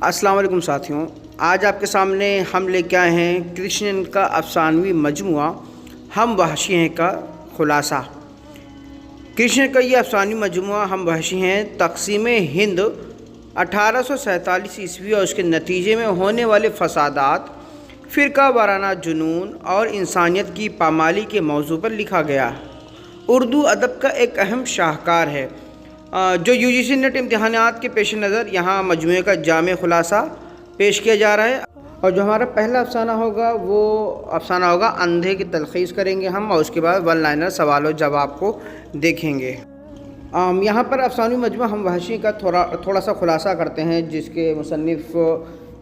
अस्सलाम वालेकुम साथियों, आज आपके सामने हम लेके आए हैं कृष्ण का अफसानवी मजमुआ हम वहशी हैं का खुलासा। कृष्ण का ये अफसानवी मजमुआ हम वहशी हैं तक़सीम हिंद 1847 ईस्वी और उसके नतीजे में होने वाले फसादात, फ़िरका वाराना जुनून और इंसानियत की पामाली के मौजू पर लिखा गया। उर्दू अदब का एक अहम शाहकार है जो यूजीसी नेट इम्तिहानात के पेश नज़र यहाँ मजमूए का जामे खुलासा पेश किया जा रहा है। और जो हमारा पहला अफसाना होगा वो अफसाना होगा अंधे की तलख़ीस करेंगे हम, और उसके बाद वन लाइनर सवाल और जवाब को देखेंगे। यहाँ पर अफसानी मजमूआ हम वहशी का थोड़ा सा खुलासा करते हैं जिसके मुसन्निफ़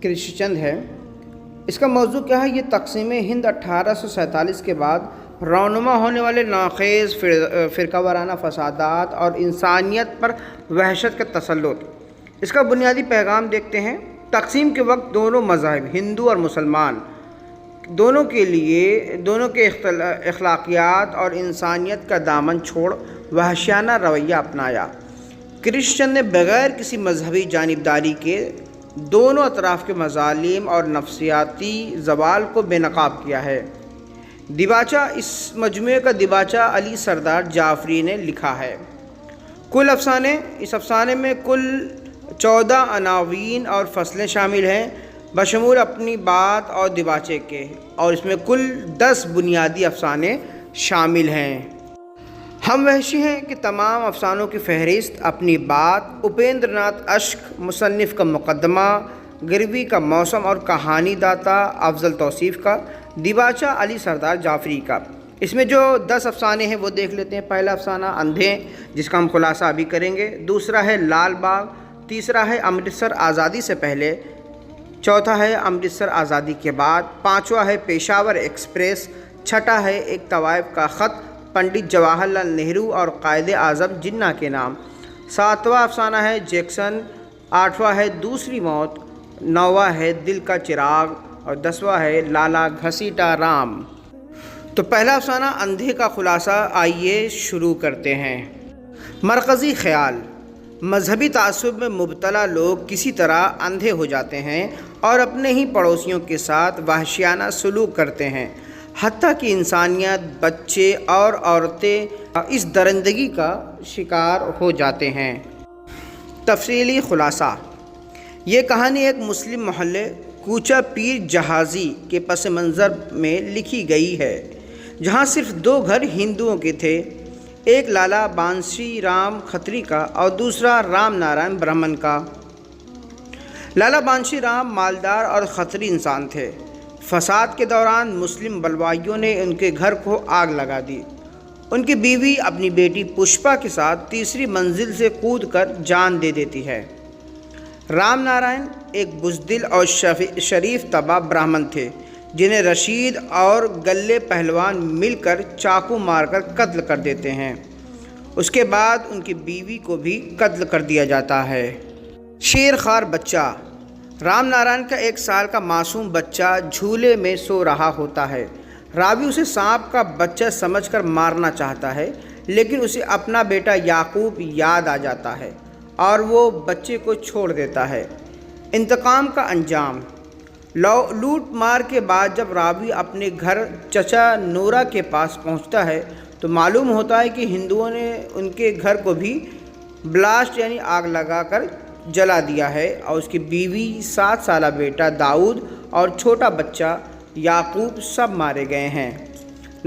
कृष्णचंद है। इसका मौजू क्या है? ये तक़सीम हिंद 1847 के बाद रौनुमा होने वाले नाखेज़ फ़िरका वाराना फसादात और इंसानियत पर वहशत का तसल्लुत। इसका बुनियादी पैगाम देखते हैं। तक़सीम के वक्त दोनों मज़ाहिब हिंदू और मुसलमान दोनों के अखलाकियात और इंसानियत का दामन छोड़ वहशियाना रवैया अपनाया। कृष्णचंद ने बग़ैर किसी मजहबी जानिबदारी के दोनों अतराफ़ के मज़ालिम और नफ्सियाती ज़वाल को बेनकाब किया है। दिबाचा, इस मजमूए का दिबाचा अली सरदार जाफ़री ने लिखा है। इस अफसाने में कुल 14 अनावीन और फसलें शामिल हैं बशमूल अपनी बात और दिबाचे के, और इसमें कुल 10 बुनियादी अफसाने शामिल हैं। हम वहशी हैं कि तमाम अफसानों की फहरिस्त, अपनी बात, उपेंद्र नाथ अश्क, मुसन्निफ़ का मुक़द्दमा, गिरवी का मौसम और कहानी दाता अफजल तौसीफ़ का, दिबाचा अली सरदार जाफ़री का। इसमें जो 10 अफसाने हैं वो देख लेते हैं। पहला अफसाना अंधे, जिसका हम खुलासा अभी करेंगे। दूसरा है लाल बाग। तीसरा है अमृतसर आज़ादी से पहले। चौथा है अमृतसर आज़ादी के बाद। पाँचवा है पेशावर एक्सप्रेस। छठा है एक तवाइफ का ख़त पंडित जवाहरलाल नेहरू और कायदे आज़म जिन्ना के नाम। सातवां अफसाना है जैक्सन। आठवां है दूसरी मौत। नौवां है दिल का चिराग और 10वां है लाला घसीटा राम। तो पहला अफसाना अंधे का खुलासा आइए शुरू करते हैं। मरकज़ी ख़याल, मजहबी तासुब में मुब्तला लोग किसी तरह अंधे हो जाते हैं और अपने ही पड़ोसियों के साथ वहशियाना सलूक करते हैं। हत्ता कि इंसानियत, बच्चे और औरतें इस दरिंदगी का शिकार हो जाते हैं। तफसीली खुलासा, ये कहानी एक मुस्लिम मोहल्ले कूचा पीर जहाज़ी के पस मंज़र में लिखी गई है, जहाँ सिर्फ़ 2 घर हिंदुओं के थे, एक लाला बांसी राम खत्री का और दूसरा राम नारायण ब्राह्मण का। लाला बांसी राम मालदार और खत्री इंसान थे। फसाद के दौरान मुस्लिम बलवाइयों ने उनके घर को आग लगा दी। उनकी बीवी अपनी बेटी पुष्पा के साथ तीसरी मंजिल से कूदकर जान दे देती है। राम नारायण एक बुज़दिल और शरीफ तबा ब्राह्मण थे, जिन्हें रशीद और गल्ले पहलवान मिलकर चाकू मारकर कत्ल कर देते हैं। उसके बाद उनकी बीवी को भी कत्ल कर दिया जाता है। शेरखार बच्चा, राम नारायण का 1 साल का मासूम बच्चा झूले में सो रहा होता है। रावी उसे सांप का बच्चा समझकर मारना चाहता है, लेकिन उसे अपना बेटा याकूब याद आ जाता है और वो बच्चे को छोड़ देता है। इंतकाम का अंजाम, लूट मार के बाद जब रावी अपने घर चचा नूरा के पास पहुंचता है तो मालूम होता है कि हिंदुओं ने उनके घर को भी ब्लास्ट यानी आग लगाकर जला दिया है और उसकी बीवी, 7 साला बेटा दाऊद और छोटा बच्चा याकूब सब मारे गए हैं।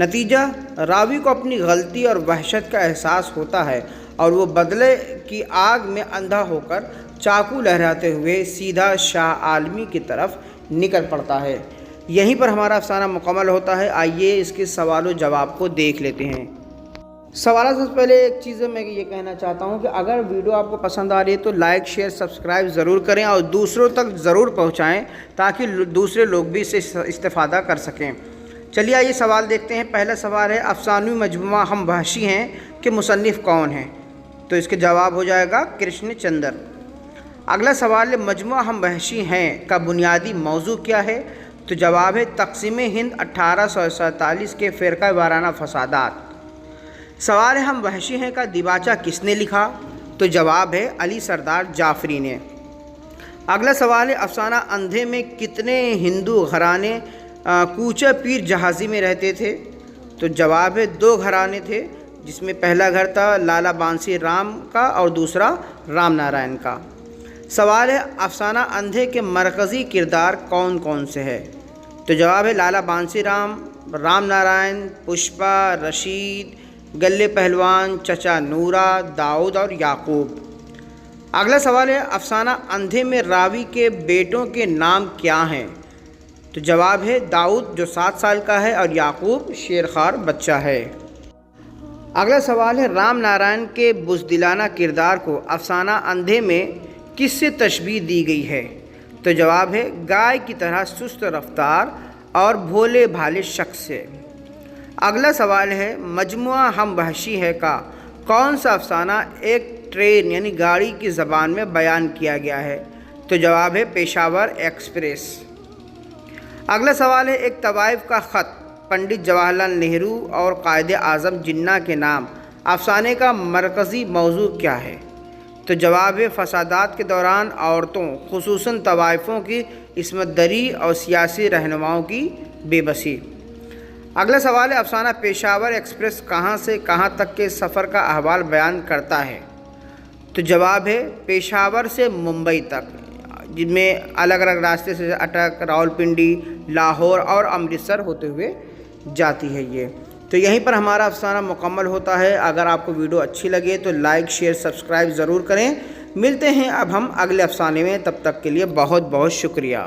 नतीजा, रावी को अपनी गलती और वहशत का एहसास होता है और वो बदले की आग में अंधा होकर चाकू लहराते हुए सीधा शाह आलमी की तरफ निकल पड़ता है। यहीं पर हमारा अफसाना मुकम्मल होता है। आइए इसके सवाल और जवाब को देख लेते हैं। सवाल से पहले एक चीज़ मैं ये कहना चाहता हूँ कि अगर वीडियो आपको पसंद आ रही है तो लाइक, शेयर, सब्सक्राइब ज़रूर करें और दूसरों तक ज़रूर पहुँचाएँ ताकि दूसरे लोग भी इससे इस्तेफ़ादा कर सकें। चलिए आइए सवाल देखते हैं। पहला सवाल है अफसानवी मजमुआ हम वहशी हैं कि मुसन्निफ़ कौन है? तो इसके जवाब हो जाएगा कृष्णचंद। अगला सवाल है मजमुआ हम वहशी हैं का बुनियादी मौजू क्या है? तो जवाब है तक़सीम हिंद 1847 के फ़िरका वाराना फसादात। सवाल है हम वहशी हैं का दिबाचा किसने लिखा? तो जवाब है अली सरदार जाफ़री ने। اگلا سوال ہے افسانہ اندھے میں کتنے ہندو گھرانے کوچہ پیر جہازی میں رہتے تھے؟ تو جواب ہے 2 گھرانے تھے، جس میں پہلا گھر تھا لالا بانسی رام کا اور دوسرا رام نارائن کا۔ سوال ہے افسانہ اندھے کے مرکزی کردار کون کون سے ہے؟ تو جواب ہے لالا بانسی رام، رام نارائن، پشپا، رشید، گلے پہلوان، چچا نورا، داؤد اور یعقوب۔ اگلا سوال ہے افسانہ اندھے میں راوی کے بیٹوں کے نام کیا ہیں؟ تو جواب ہے داؤد جو 7 سال کا ہے اور یعقوب شیرخوار بچہ ہے۔ اگلا سوال ہے رام نارائن کے بزدلانہ کردار کو افسانہ اندھے میں کس سے تشبیہ دی گئی ہے؟ تو جواب ہے گائے کی طرح سست رفتار اور بھولے بھالے شخص سے۔ اگلا سوال ہے مجموعہ ہم وحشی ہیں کا کون سا افسانہ ایک ٹرین یعنی گاڑی کی زبان میں بیان کیا گیا ہے؟ تو جواب ہے پشاور ایکسپریس۔ اگلا سوال ہے ایک طوائف کا خط پنڈت جواہر لال نہرو اور قائد اعظم جناح کے نام افسانے کا مرکزی موضوع کیا ہے؟ تو جواب ہے فسادات کے دوران عورتوں خصوصاً طوائفوں کی عصمت دری اور سیاسی رہنماؤں کی بے بسی۔ اگلا سوال ہے افسانہ پشاور ایکسپریس کہاں سے کہاں تک کے سفر کا احوال بیان کرتا ہے؟ تو جواب ہے پشاور سے ممبئی تک، جن میں الگ الگ راستے سے اٹک، راولپنڈی، لاہور اور امرتسر ہوتے ہوئے جاتی ہے یہ۔ تو یہیں پر ہمارا افسانہ مکمل ہوتا ہے۔ اگر آپ کو ویڈیو اچھی لگے تو لائک، شیئر، سبسکرائب ضرور کریں۔ ملتے ہیں اب ہم اگلے افسانے میں، تب تک کے لیے بہت بہت شکریہ۔